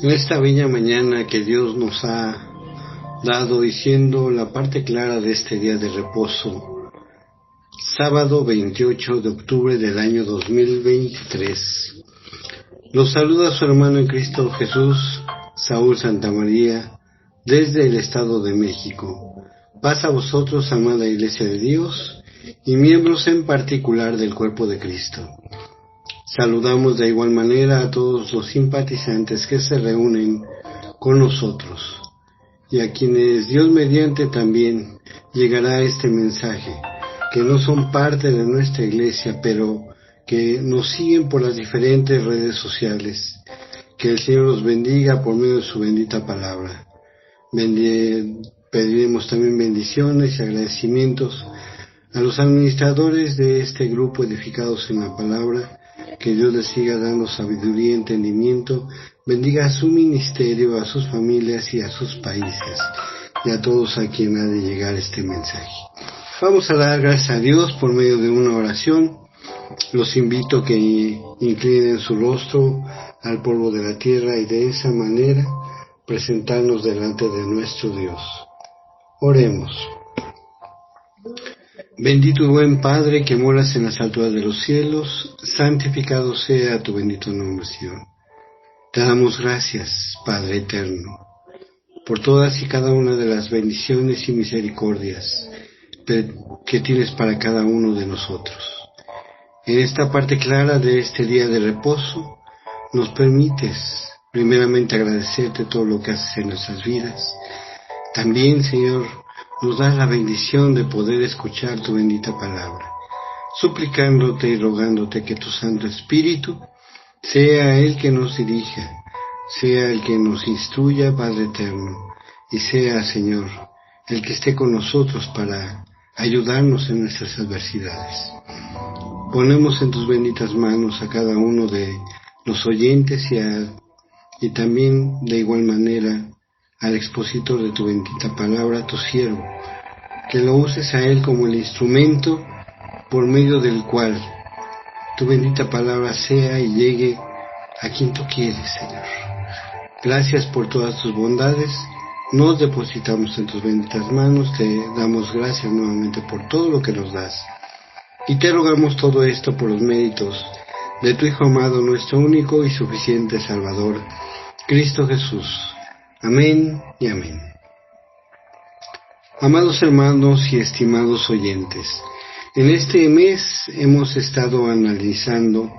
En esta bella mañana que Dios nos ha dado y siendo la parte clara de este día de reposo, sábado 28 de octubre del año 2023, los saluda su hermano en Cristo Jesús, Saúl Santamaría, desde el Estado de México. Paz a vosotros, amada Iglesia de Dios, y miembros en particular del Cuerpo de Cristo. Saludamos de igual manera a todos los simpatizantes que se reúnen con nosotros, y a quienes Dios mediante también llegará este mensaje, que no son parte de nuestra iglesia, pero que nos siguen por las diferentes redes sociales. Que el Señor los bendiga por medio de su bendita palabra. Pediremos también bendiciones y agradecimientos a los administradores de este grupo edificados en la palabra. Que Dios les siga dando sabiduría y entendimiento, bendiga a su ministerio, a sus familias y a sus países, y a todos a quien ha de llegar este mensaje. Vamos a dar gracias a Dios por medio de una oración. Los invito a que inclinen su rostro al polvo de la tierra y de esa manera presentarnos delante de nuestro Dios. Oremos. Bendito y buen Padre que moras en las alturas de los cielos, santificado sea tu bendito nombre, Señor. Te damos gracias, Padre eterno, por todas y cada una de las bendiciones y misericordias que tienes para cada uno de nosotros. En esta parte clara de este día de reposo, nos permites primeramente agradecerte todo lo que haces en nuestras vidas. También, Señor, nos das la bendición de poder escuchar tu bendita palabra, suplicándote y rogándote que tu Santo Espíritu sea el que nos dirija, sea el que nos instruya, Padre eterno, y sea, Señor, el que esté con nosotros para ayudarnos en nuestras adversidades. Ponemos en tus benditas manos a cada uno de los oyentes y también de igual manera al expositor de tu bendita palabra, tu siervo, que lo uses a él como el instrumento por medio del cual tu bendita palabra sea y llegue a quien tú quieres, Señor. Gracias por todas tus bondades, nos depositamos en tus benditas manos, te damos gracias nuevamente por todo lo que nos das, y te rogamos todo esto por los méritos de tu Hijo amado, nuestro único y suficiente Salvador, Cristo Jesús. Amén y amén. Amados hermanos y estimados oyentes, en este mes hemos estado analizando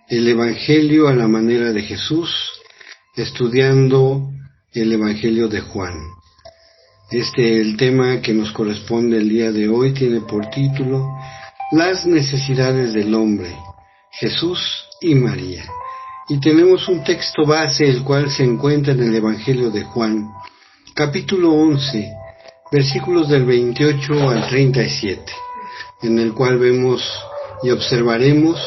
el Evangelio a la manera de Jesús, estudiando el Evangelio de Juan. El tema que nos corresponde el día de hoy tiene por título Las necesidades del hombre, Jesús y María. Y tenemos un texto base, el cual se encuentra en el Evangelio de Juan, capítulo 11, versículos del 28 al 37, en el cual vemos y observaremos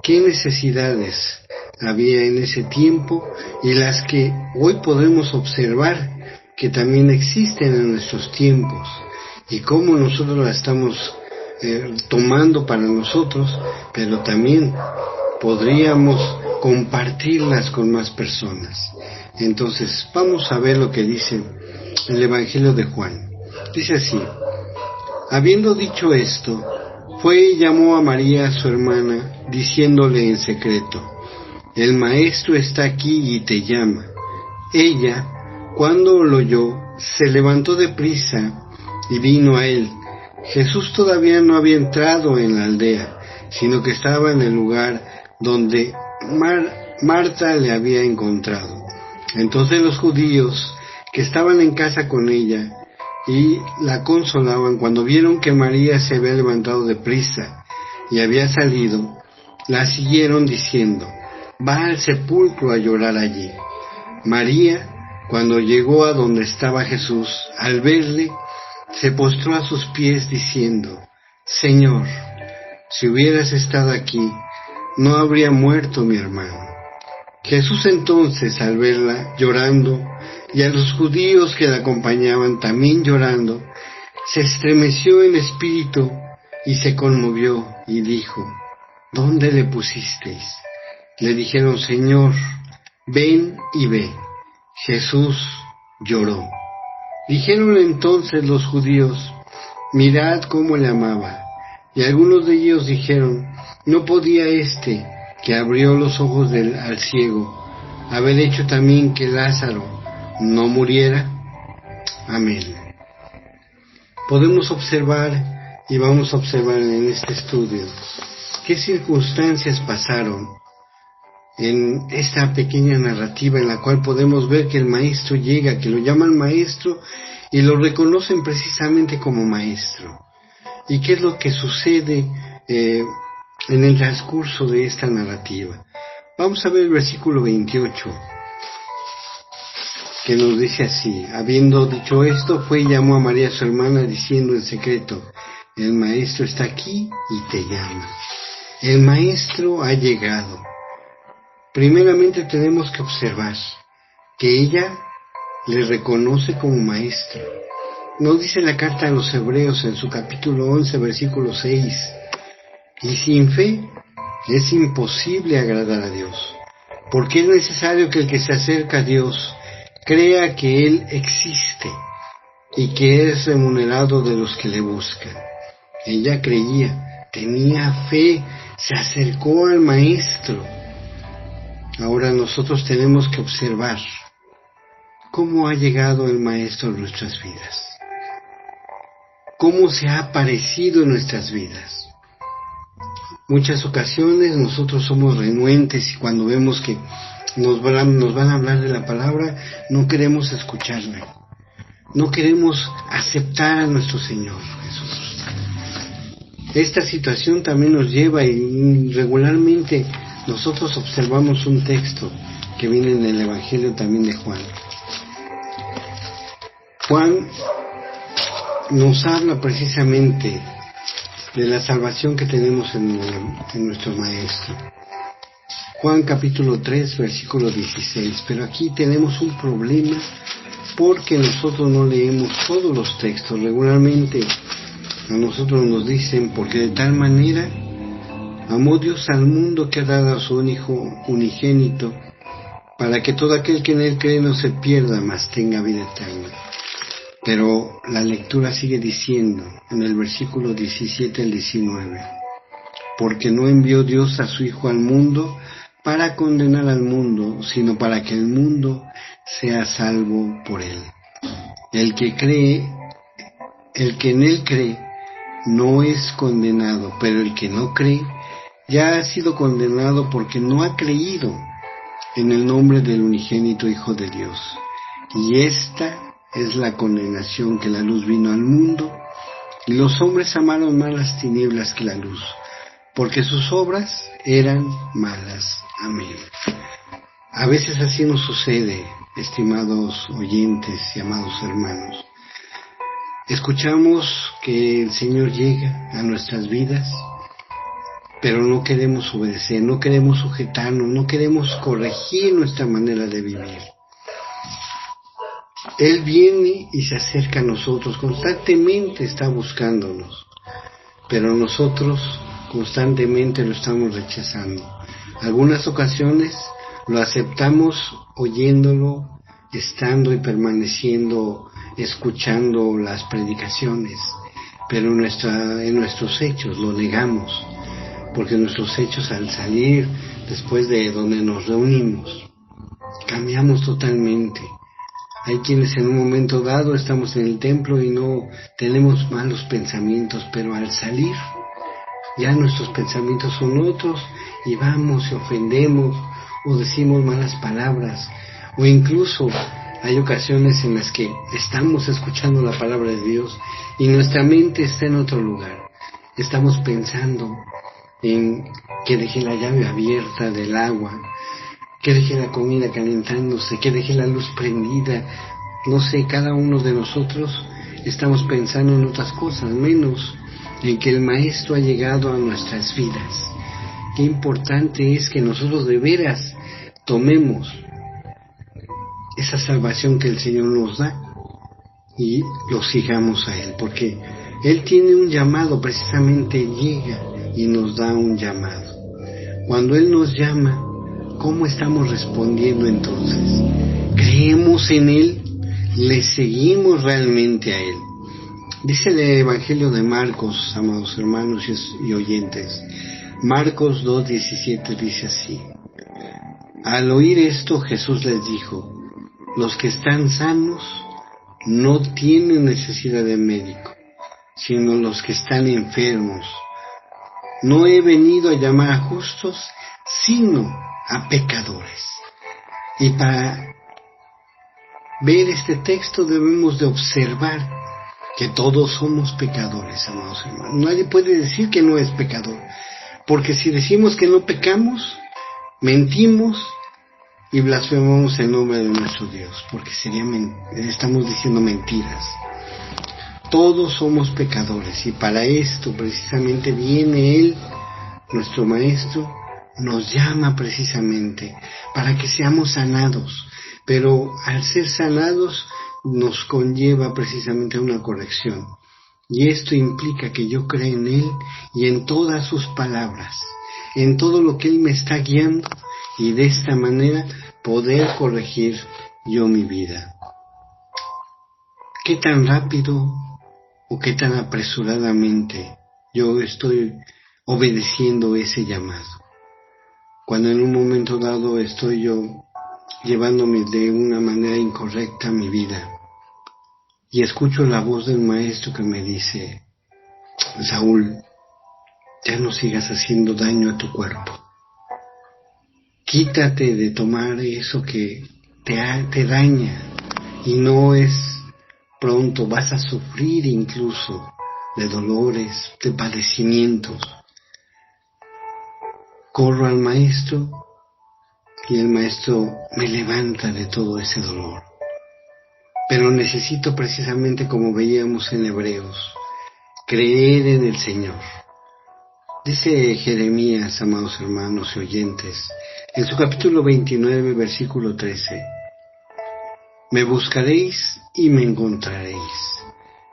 qué necesidades había en ese tiempo y las que hoy podemos observar que también existen en nuestros tiempos, y cómo nosotros las estamos tomando para nosotros, pero también podríamos compartirlas con más personas. Entonces, vamos a ver lo que dice el Evangelio de Juan. Dice así: habiendo dicho esto, fue y llamó a María, su hermana, diciéndole en secreto: el Maestro está aquí y te llama. Ella, cuando lo oyó, se levantó deprisa y vino a él. Jesús todavía no había entrado en la aldea, sino que estaba en el lugar donde Marta le había encontrado. Entonces los judíos que estaban en casa con ella y la consolaban, cuando vieron que María se había levantado deprisa y había salido, la siguieron diciendo: va al sepulcro a llorar allí. María, cuando llegó a donde estaba Jesús, al verle, se postró a sus pies diciendo: Señor, si hubieras estado aquí, no habría muerto mi hermano. Jesús entonces, al verla llorando, y a los judíos que la acompañaban también llorando, se estremeció en espíritu y se conmovió y dijo: ¿dónde le pusisteis? Le dijeron: Señor, ven y ve. Jesús lloró. Dijeron entonces los judíos: mirad cómo le amaba. Y algunos de ellos dijeron: ¿no podía este, que abrió los ojos al ciego, haber hecho también que Lázaro no muriera? Amén. Podemos observar, y vamos a observar en este estudio, qué circunstancias pasaron en esta pequeña narrativa en la cual podemos ver que el maestro llega, que lo llaman maestro y lo reconocen precisamente como maestro. ¿Y qué es lo que sucede en el transcurso de esta narrativa? Vamos a ver el versículo 28, que nos dice así: habiendo dicho esto, fue y llamó a María su hermana, diciendo en secreto: el maestro está aquí y te llama. El maestro ha llegado. Primeramente tenemos que observar que ella le reconoce como maestro. Nos dice la carta a los Hebreos en su capítulo 11, versículo 6: y sin fe es imposible agradar a Dios, porque es necesario que el que se acerca a Dios crea que Él existe y que es remunerado de los que le buscan. Ella creía, tenía fe, se acercó al maestro. Ahora nosotros tenemos que observar cómo ha llegado el maestro en nuestras vidas, cómo se ha aparecido en nuestras vidas. Muchas ocasiones nosotros somos renuentes y cuando vemos que nos van a hablar de la palabra, no queremos escucharla, no queremos aceptar a nuestro Señor Jesús. Esta situación también nos lleva, y regularmente nosotros observamos un texto que viene en el Evangelio también de Juan. Juan nos habla precisamente de la salvación que tenemos en nuestro Maestro. Juan capítulo 3, versículo 16. Pero aquí tenemos un problema porque nosotros no leemos todos los textos. Regularmente a nosotros nos dicen: porque de tal manera amó Dios al mundo que ha dado a su Hijo unigénito, para que todo aquel que en Él cree no se pierda, mas tenga vida eterna. Pero la lectura sigue diciendo, en el versículo 17 al 19, porque no envió Dios a su Hijo al mundo para condenar al mundo, sino para que el mundo sea salvo por Él. El que en Él cree, no es condenado, pero el que no cree, ya ha sido condenado porque no ha creído en el nombre del unigénito Hijo de Dios. Y esta es la condenación, que la luz vino al mundo, y los hombres amaron más las tinieblas que la luz, porque sus obras eran malas. Amén. A veces así nos sucede, estimados oyentes y amados hermanos. Escuchamos que el Señor llega a nuestras vidas, pero no queremos obedecer, no queremos sujetarnos, no queremos corregir nuestra manera de vivir. Él viene y se acerca a nosotros, constantemente está buscándonos, pero nosotros constantemente lo estamos rechazando. Algunas ocasiones lo aceptamos oyéndolo, estando y permaneciendo, escuchando las predicaciones, pero en nuestros hechos lo negamos, porque nuestros hechos, al salir después de donde nos reunimos, cambiamos totalmente. Hay quienes en un momento dado estamos en el templo y no tenemos malos pensamientos, pero al salir ya nuestros pensamientos son otros y vamos y ofendemos o decimos malas palabras, o incluso hay ocasiones en las que estamos escuchando la palabra de Dios y nuestra mente está en otro lugar. Estamos pensando en que dejé la llave abierta del agua, que dejé la comida calentándose, que dejé la luz prendida. No sé, cada uno de nosotros estamos pensando en otras cosas, menos en que el Maestro ha llegado a nuestras vidas. Qué importante es que nosotros de veras tomemos esa salvación que el Señor nos da y lo sigamos a Él, porque Él tiene un llamado, precisamente llega y nos da un llamado. Cuando Él nos llama, ¿cómo estamos respondiendo entonces? ¿Creemos en Él? ¿Le seguimos realmente a Él? Dice el Evangelio de Marcos, amados hermanos y oyentes. Marcos 2:17 dice así: al oír esto, Jesús les dijo: los que están sanos no tienen necesidad de médico, sino los que están enfermos. No he venido a llamar a justos, sino a pecadores. Y para ver este texto debemos de observar que todos somos pecadores, amados hermanos. Nadie puede decir que no es pecador, porque si decimos que no pecamos, mentimos y blasfemamos el nombre de nuestro Dios, porque estamos diciendo mentiras. Todos somos pecadores, y para esto precisamente viene Él, nuestro Maestro, nos llama precisamente para que seamos sanados, pero al ser sanados nos conlleva precisamente a una corrección, y esto implica que yo crea en Él y en todas sus palabras, en todo lo que Él me está guiando, y de esta manera poder corregir yo mi vida. ¿Qué tan rápido o qué tan apresuradamente yo estoy obedeciendo ese llamado? Cuando en un momento dado estoy yo llevándome de una manera incorrecta mi vida y escucho la voz del Maestro que me dice: Saúl, ya no sigas haciendo daño a tu cuerpo. Quítate de tomar eso que te daña, y no es pronto, vas a sufrir incluso de dolores, de padecimientos. Corro al Maestro y el Maestro me levanta de todo ese dolor. Pero necesito precisamente, como veíamos en Hebreos, creer en el Señor. Dice Jeremías, amados hermanos y oyentes, en su capítulo 29, versículo 13: me buscaréis y me encontraréis.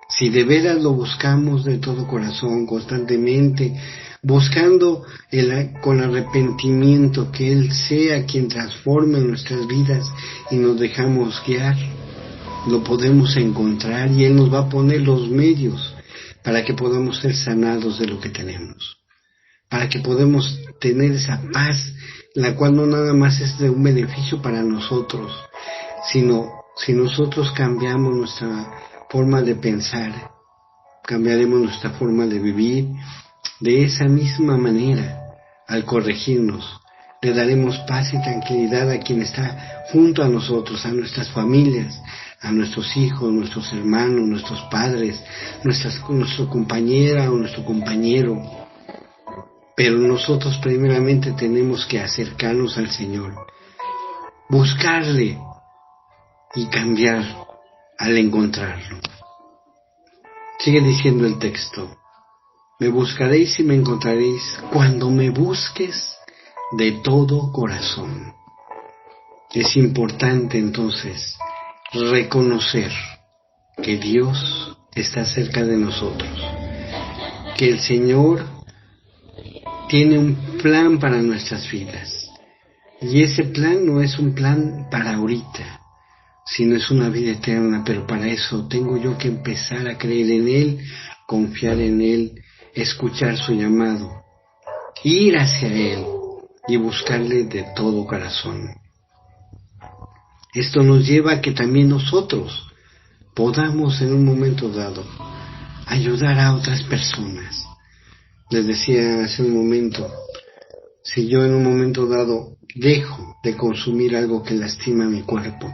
Si de veras lo buscamos de todo corazón, constantemente, buscando con arrepentimiento que Él sea quien transforme nuestras vidas y nos dejamos guiar, lo podemos encontrar, y Él nos va a poner los medios para que podamos ser sanados de lo que tenemos, para que podamos tener esa paz, la cual no nada más es de un beneficio para nosotros, sino si nosotros cambiamos nuestra forma de pensar, cambiaremos nuestra forma de vivir. De esa misma manera, al corregirnos, le daremos paz y tranquilidad a quien está junto a nosotros, a nuestras familias, a nuestros hijos, nuestros hermanos, nuestros padres, nuestra compañera o nuestro compañero. Pero nosotros primeramente tenemos que acercarnos al Señor, buscarle y cambiar al encontrarlo. Sigue diciendo el texto: me buscaréis y me encontraréis cuando me busques de todo corazón. Es importante entonces reconocer que Dios está cerca de nosotros, que el Señor tiene un plan para nuestras vidas, y ese plan no es un plan para ahorita, sino es una vida eterna. Pero para eso tengo yo que empezar a creer en Él, confiar en Él, escuchar su llamado, ir hacia Él y buscarle de todo corazón. Esto nos lleva a que también nosotros podamos en un momento dado ayudar a otras personas. Les decía hace un momento, si yo en un momento dado dejo de consumir algo que lastima mi cuerpo,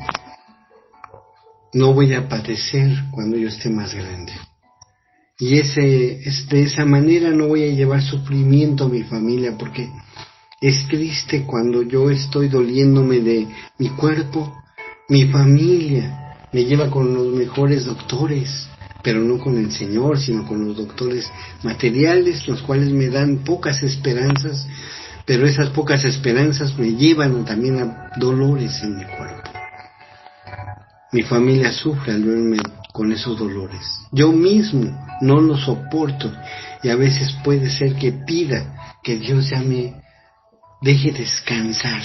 no voy a padecer cuando yo esté más grande. Y de esa manera no voy a llevar sufrimiento a mi familia, porque es triste cuando yo estoy doliéndome de mi cuerpo, mi familia me lleva con los mejores doctores, pero no con el Señor, sino con los doctores materiales, los cuales me dan pocas esperanzas, pero esas pocas esperanzas me llevan también a dolores en mi cuerpo. Mi familia sufre al verme con esos dolores. Yo mismo no los soporto, y a veces puede ser que pida que Dios ya me deje descansar,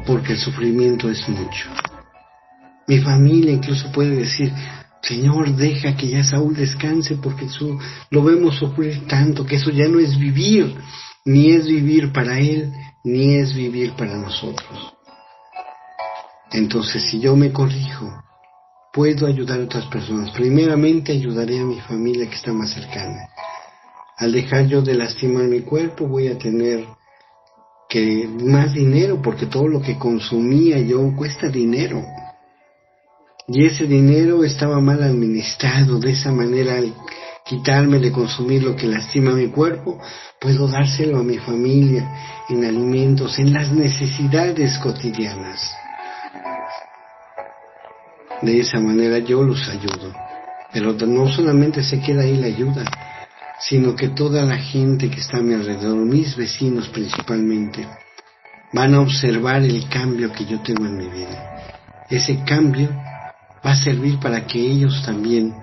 porque el sufrimiento es mucho. Mi familia incluso puede decir, Señor, deja que ya Saúl descanse porque lo vemos sufrir tanto, que eso ya no es vivir, ni es vivir para él, ni es vivir para nosotros. Entonces, si yo me corrijo, puedo ayudar a otras personas. Primeramente ayudaré a mi familia que está más cercana. Al dejar yo de lastimar mi cuerpo, voy a tener que más dinero, porque todo lo que consumía yo cuesta dinero. Y ese dinero estaba mal administrado. De esa manera, al quitarme de consumir lo que lastima mi cuerpo, puedo dárselo a mi familia en alimentos, en las necesidades cotidianas. De esa manera yo los ayudo. Pero no solamente se queda ahí la ayuda, sino que toda la gente que está a mi alrededor, mis vecinos principalmente, van a observar el cambio que yo tengo en mi vida. Ese cambio va a servir para que ellos también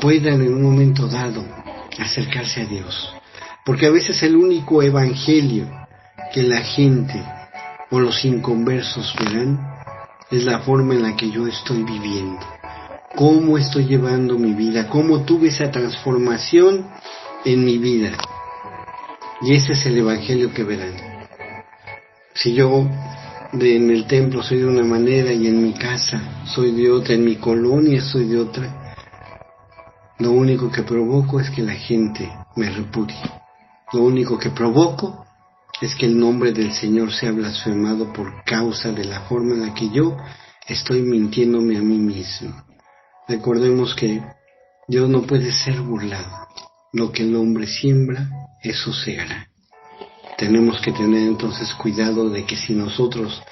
puedan en un momento dado acercarse a Dios. Porque a veces el único evangelio que la gente o los inconversos verán es la forma en la que yo estoy viviendo, cómo estoy llevando mi vida, cómo tuve esa transformación en mi vida. Y ese es el evangelio que verán. Si yo en el templo soy de una manera y en mi casa soy de otra, en mi colonia soy de otra, lo único que provoco es que la gente me repudie. Lo único que provoco es que el nombre del Señor sea blasfemado por causa de la forma en la que yo estoy mintiéndome a mí mismo. Recordemos que Dios no puede ser burlado. Lo que el hombre siembra, eso segará. Tenemos que tener entonces cuidado de que si nosotros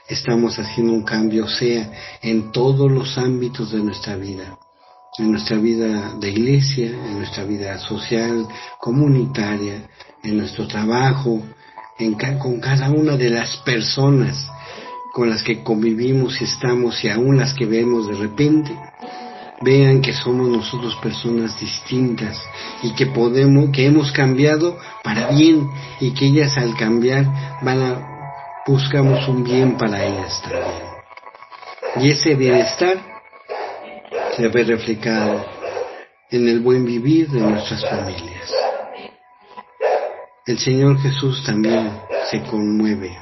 estamos haciendo un cambio, sea en todos los ámbitos de nuestra vida, en nuestra vida de iglesia, en nuestra vida social, comunitaria, en nuestro trabajo, con cada una de las personas con las que convivimos y estamos, y aún las que vemos de repente, vean que somos nosotros personas distintas y que hemos cambiado para bien, y que ellas al cambiar buscamos un bien para ellas también. Y ese bienestar se ve reflejado en el buen vivir de nuestras familias. El Señor Jesús también se conmueve.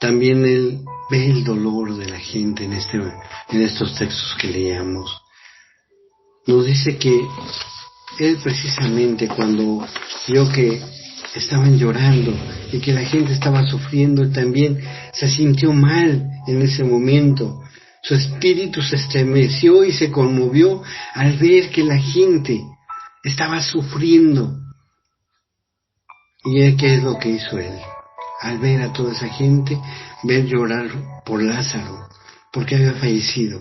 También Él ve el dolor de la gente en estos textos que leíamos. Nos dice que Él precisamente cuando vio que estaban llorando y que la gente estaba sufriendo, Él también se sintió mal en ese momento. Su espíritu se estremeció y se conmovió al ver que la gente estaba sufriendo. ¿Y qué es lo que hizo Él? Al ver a toda esa gente, ver llorar por Lázaro, porque había fallecido,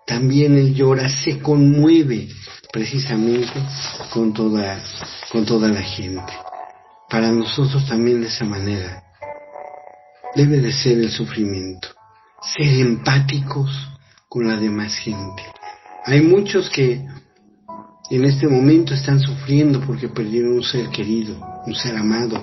también Él llora, se conmueve precisamente con toda la gente. Para nosotros también de esa manera debe de ser el sufrimiento, ser empáticos con la demás gente. Hay muchos que en este momento están sufriendo porque perdieron un ser querido, un ser amado,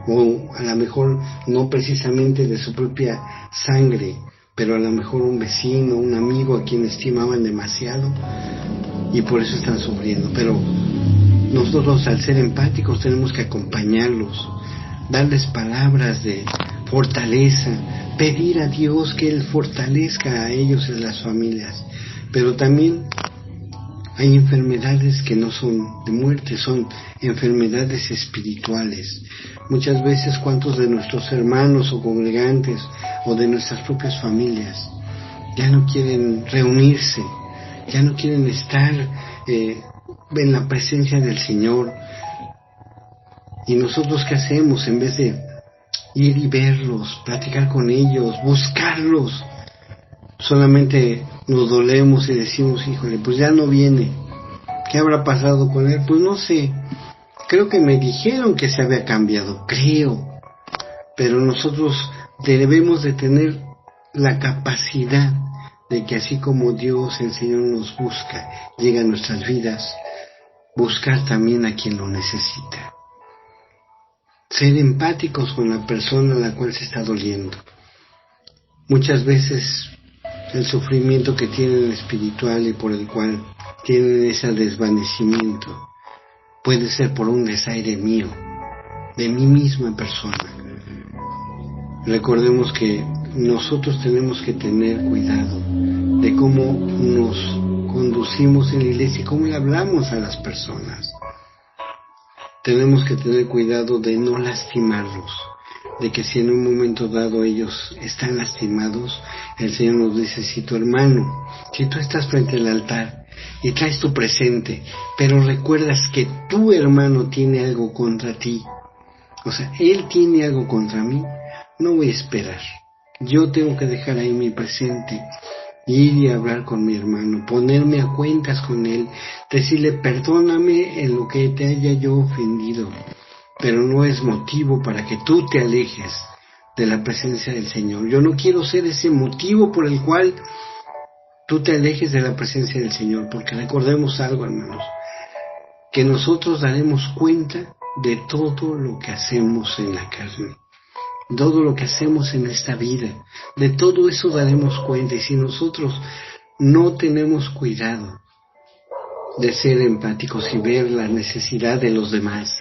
o a lo mejor no precisamente de su propia sangre, pero a lo mejor un vecino, un amigo a quien estimaban demasiado, y por eso están sufriendo. Pero nosotros, al ser empáticos, tenemos que acompañarlos, darles palabras de fortaleza, pedir a Dios que Él fortalezca a ellos y a las familias. Pero también hay enfermedades que no son de muerte, son enfermedades espirituales. Muchas veces, ¿cuántos de nuestros hermanos o congregantes o de nuestras propias familias ya no quieren reunirse, ya no quieren estar en la presencia del Señor? ¿Y nosotros qué hacemos? En vez de ir y verlos, platicar con ellos, buscarlos, solamente nos dolemos y decimos, híjole, pues ya no viene. ¿Qué habrá pasado con él? Pues no sé. Creo que me dijeron que se había cambiado, creo. Pero nosotros debemos de tener la capacidad de que así como Dios, el Señor, nos busca, llega a nuestras vidas, buscar también a quien lo necesita. Ser empáticos con la persona a la cual se está doliendo. Muchas veces el sufrimiento que tienen espiritual y por el cual tienen ese desvanecimiento puede ser por un desaire mío, de mi misma persona. Recordemos que nosotros tenemos que tener cuidado de cómo nos conducimos en la iglesia y cómo le hablamos a las personas. Tenemos que tener cuidado de no lastimarlos, de que si en un momento dado ellos están lastimados, el Señor nos dice, si tu hermano, si tú estás frente al altar y traes tu presente, pero recuerdas que tu hermano tiene algo contra ti, o sea, él tiene algo contra mí, no voy a esperar. Yo tengo que dejar ahí mi presente, ir y hablar con mi hermano, ponerme a cuentas con él, decirle perdóname en lo que te haya yo ofendido, pero no es motivo para que tú te alejes de la presencia del Señor. Yo no quiero ser ese motivo por el cual tú te alejes de la presencia del Señor, porque recordemos algo, hermanos, que nosotros daremos cuenta de todo lo que hacemos en la carne, todo lo que hacemos en esta vida, de todo eso daremos cuenta, y si nosotros no tenemos cuidado de ser empáticos y ver la necesidad de los demás,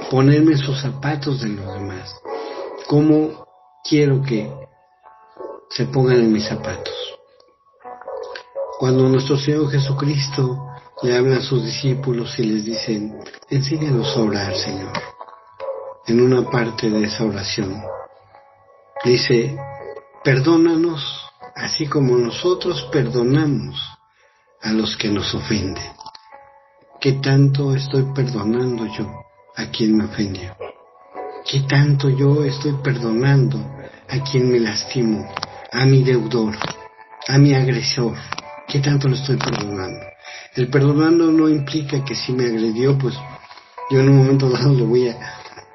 ponerme en sus zapatos de los demás, ¿cómo quiero que se pongan en mis zapatos? Cuando nuestro Señor Jesucristo le habla a sus discípulos y les dicen, enséñanos a orar, Señor, en una parte de esa oración dice, perdónanos así como nosotros perdonamos a los que nos ofenden. ¿Qué tanto estoy perdonando yo a quien me ofendió? ¿Qué tanto yo estoy perdonando a quien me lastimó, a mi deudor, a mi agresor? ¿Qué tanto lo estoy perdonando? El perdonando no implica que si me agredió, pues yo en un momento dado le voy a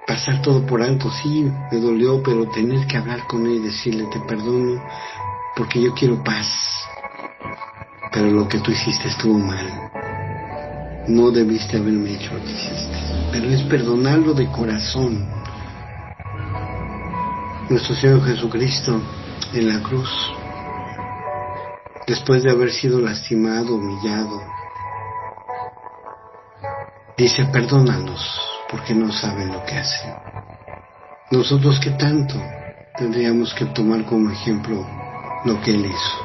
pasar todo por alto. Sí, me dolió, pero tener que hablar con él y decirle, te perdono porque yo quiero paz, pero lo que tú hiciste estuvo mal. No debiste haberme hecho lo que hiciste. Pero es perdonarlo de corazón. Nuestro Señor Jesucristo en la cruz, después de haber sido lastimado, humillado, dice, perdónalos, porque no saben lo que hacen. Nosotros, ¿qué tanto tendríamos que tomar como ejemplo lo que Él hizo?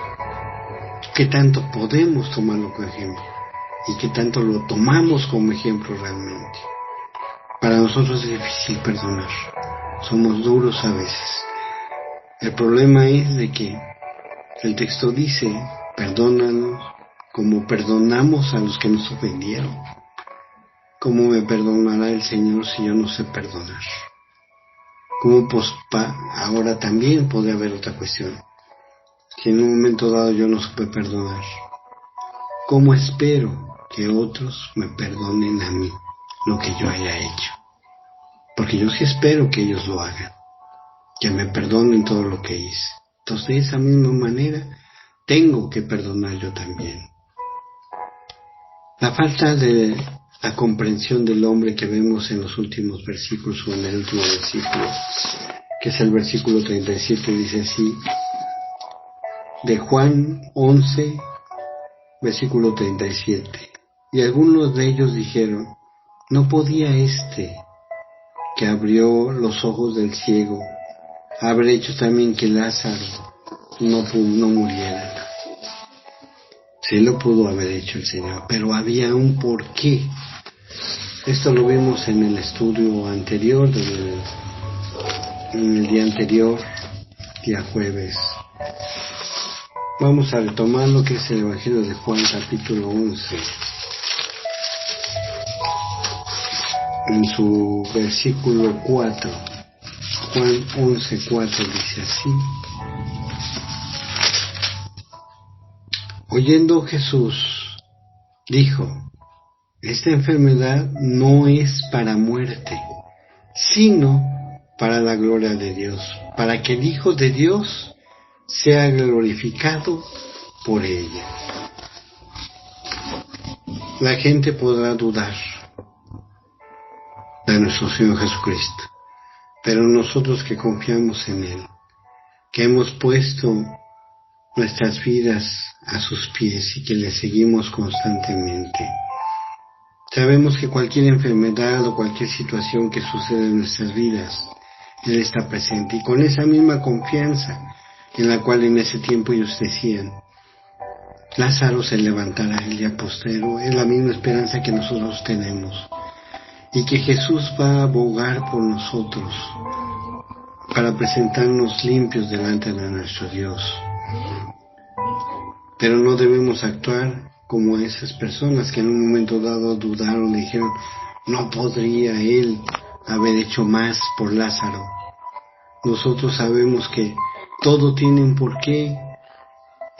¿Qué tanto podemos tomarlo como ejemplo? ¿Y qué tanto lo tomamos como ejemplo realmente? Para nosotros es difícil perdonar. Somos duros a veces. El problema es de que el texto dice, perdónanos como perdonamos a los que nos ofendieron. ¿Cómo me perdonará el Señor si yo no sé perdonar? ¿Cómo ahora también podría haber otra cuestión? Si en un momento dado yo no supe perdonar, ¿cómo espero que otros me perdonen a mí lo que yo haya hecho? Porque yo sí espero que ellos lo hagan, que me perdonen todo lo que hice. Entonces, de esa misma manera, tengo que perdonar yo también. La falta de la comprensión del hombre que vemos en los últimos versículos, o en el último versículo, que es el versículo 37, dice así, de Juan 11, versículo 37. Y algunos de ellos dijeron, ¿no podía que abrió los ojos del ciego haber hecho también que Lázaro no muriera? Sí lo pudo haber hecho el Señor, pero había un porqué. Esto lo vimos en el estudio anterior, en el día anterior, día jueves. Vamos a retomar lo que es el Evangelio de Juan, capítulo 11. En su versículo 4, Juan 11:4 dice así. Oyendo Jesús, dijo, esta enfermedad no es para muerte, sino para la gloria de Dios, para que el Hijo de Dios sea glorificado por ella. La gente podrá dudar de nuestro Señor Jesucristo, pero nosotros que confiamos en Él, que hemos puesto nuestras vidas a sus pies y que le seguimos constantemente. Sabemos que cualquier enfermedad o cualquier situación que sucede en nuestras vidas, Él está presente, y con esa misma confianza en la cual en ese tiempo ellos decían, Lázaro se levantará el día postrero, es la misma esperanza que nosotros tenemos, y que Jesús va a abogar por nosotros para presentarnos limpios delante de nuestro Dios. Pero no debemos actuar como esas personas que en un momento dado dudaron y dijeron, no podría Él haber hecho más por Lázaro. Nosotros sabemos que todo tiene un porqué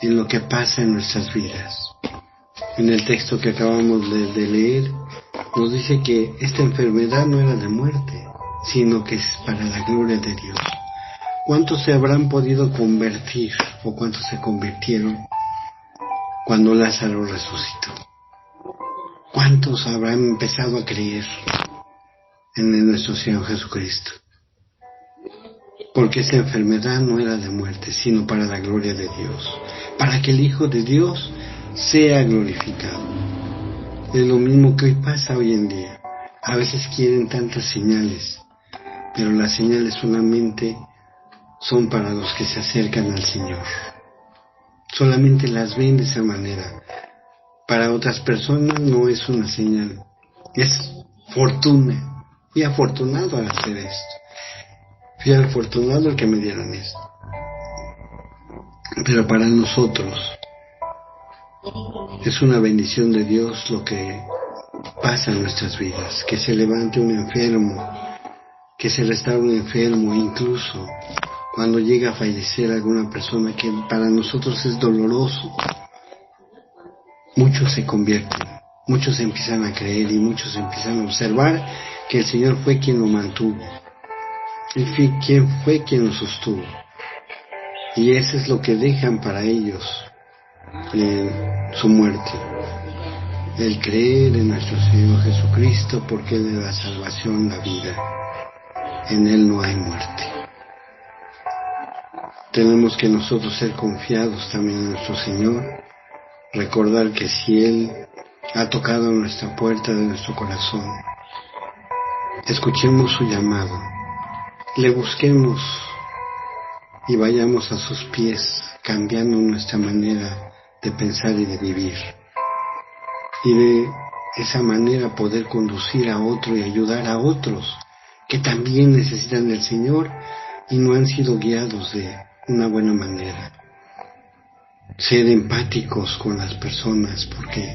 en lo que pasa en nuestras vidas. En el texto que acabamos de leer, nos dice que esta enfermedad no era de muerte, sino que es para la gloria de Dios. ¿Cuántos se habrán podido convertir o cuántos se convirtieron cuando Lázaro resucitó? ¿Cuántos habrán empezado a creer en nuestro Señor Jesucristo? Porque esa enfermedad no era de muerte, sino para la gloria de Dios, para que el Hijo de Dios sea glorificado. Es lo mismo que hoy pasa hoy en día. A veces quieren tantas señales, pero las señales solamente son para los que se acercan al Señor. Solamente las ven de esa manera. Para otras personas no es una señal, es fortuna. Fui afortunado al hacer esto. Fui afortunado el que me dieron esto. Pero para nosotros es una bendición de Dios lo que pasa en nuestras vidas, que se levante un enfermo, que se restaure un enfermo, incluso cuando llega a fallecer alguna persona que para nosotros es doloroso. Muchos se convierten, muchos empiezan a creer y muchos empiezan a observar que el Señor fue quien lo mantuvo, quien fue quien lo sostuvo. Y eso es lo que dejan para ellos su muerte. El creer en nuestro Señor Jesucristo, porque Él es la salvación, la vida. En Él no hay muerte. Tenemos que nosotros ser confiados también en nuestro Señor, recordar que si Él ha tocado nuestra puerta de nuestro corazón, escuchemos su llamado, le busquemos y vayamos a sus pies, cambiando nuestra manera de pensar y de vivir. Y de esa manera poder conducir a otro y ayudar a otros que también necesitan del Señor y no han sido guiados de una buena manera. Ser empáticos con las personas, porque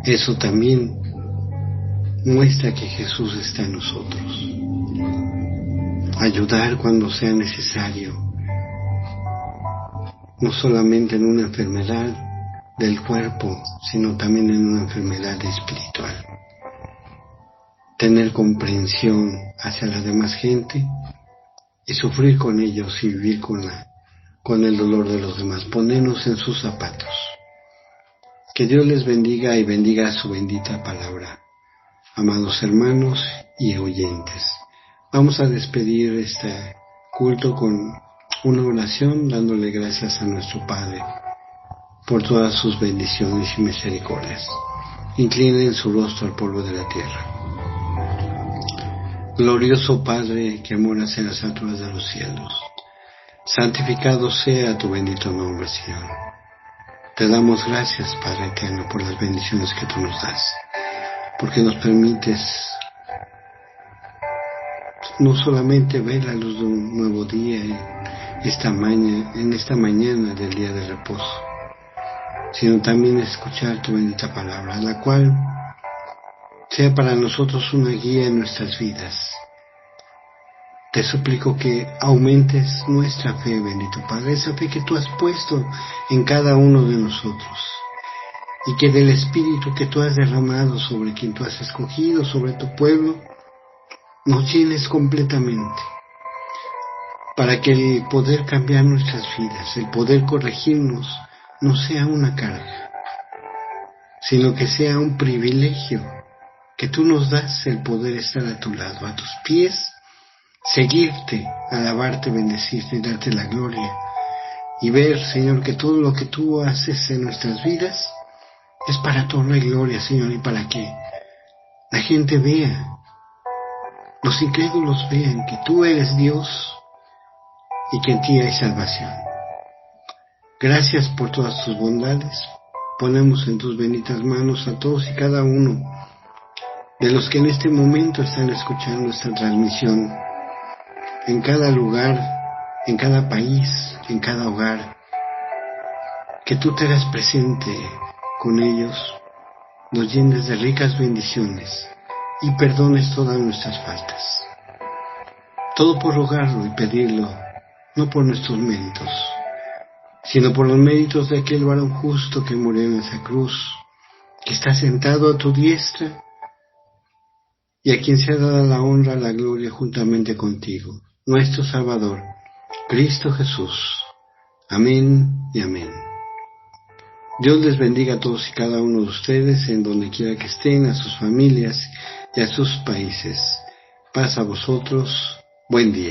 eso también muestra que Jesús está en nosotros. Ayudar cuando sea necesario, no solamente en una enfermedad del cuerpo, sino también en una enfermedad espiritual. Tener comprensión hacia la demás gente y sufrir con ellos y vivir con el dolor de los demás, ponernos en sus zapatos. Que Dios les bendiga y bendiga su bendita palabra. Amados hermanos y oyentes, vamos a despedir este culto con una oración dándole gracias a nuestro Padre por todas sus bendiciones y misericordias. Inclinen su rostro al polvo de la tierra. Glorioso Padre que moras en las alturas de los cielos, santificado sea tu bendito nombre, Señor. Te damos gracias, Padre eterno, por las bendiciones que tú nos das, porque nos permites no solamente ver la luz de un nuevo día en esta mañana del día de reposo, sino también escuchar tu bendita palabra, la cual sea para nosotros una guía en nuestras vidas. Te suplico que aumentes nuestra fe, bendito Padre, esa fe que tú has puesto en cada uno de nosotros, y que del Espíritu que tú has derramado sobre quien tú has escogido, sobre tu pueblo, nos llenes completamente, para que el poder cambiar nuestras vidas, el poder corregirnos, no sea una carga, sino que sea un privilegio que tú nos das, el poder estar a tu lado, a tus pies, seguirte, alabarte, bendecirte y darte la gloria y ver, Señor, que todo lo que tú haces en nuestras vidas es para tu honra y gloria, Señor, y para que la gente vea, los incrédulos vean que tú eres Dios y que en ti hay salvación. Gracias por todas tus bondades. Ponemos en tus benditas manos a todos y cada uno de los que en este momento están escuchando esta transmisión, en cada lugar, en cada país, en cada hogar, que tú te hagas presente con ellos, nos llenes de ricas bendiciones y perdones todas nuestras faltas. Todo por rogarlo y pedirlo, no por nuestros méritos, sino por los méritos de aquel varón justo que murió en esa cruz, que está sentado a tu diestra y a quien se ha dado la honra, la gloria juntamente contigo, nuestro Salvador, Cristo Jesús. Amén y amén. Dios les bendiga a todos y cada uno de ustedes en donde quiera que estén, a sus familias y a sus países. Paz a vosotros. Buen día.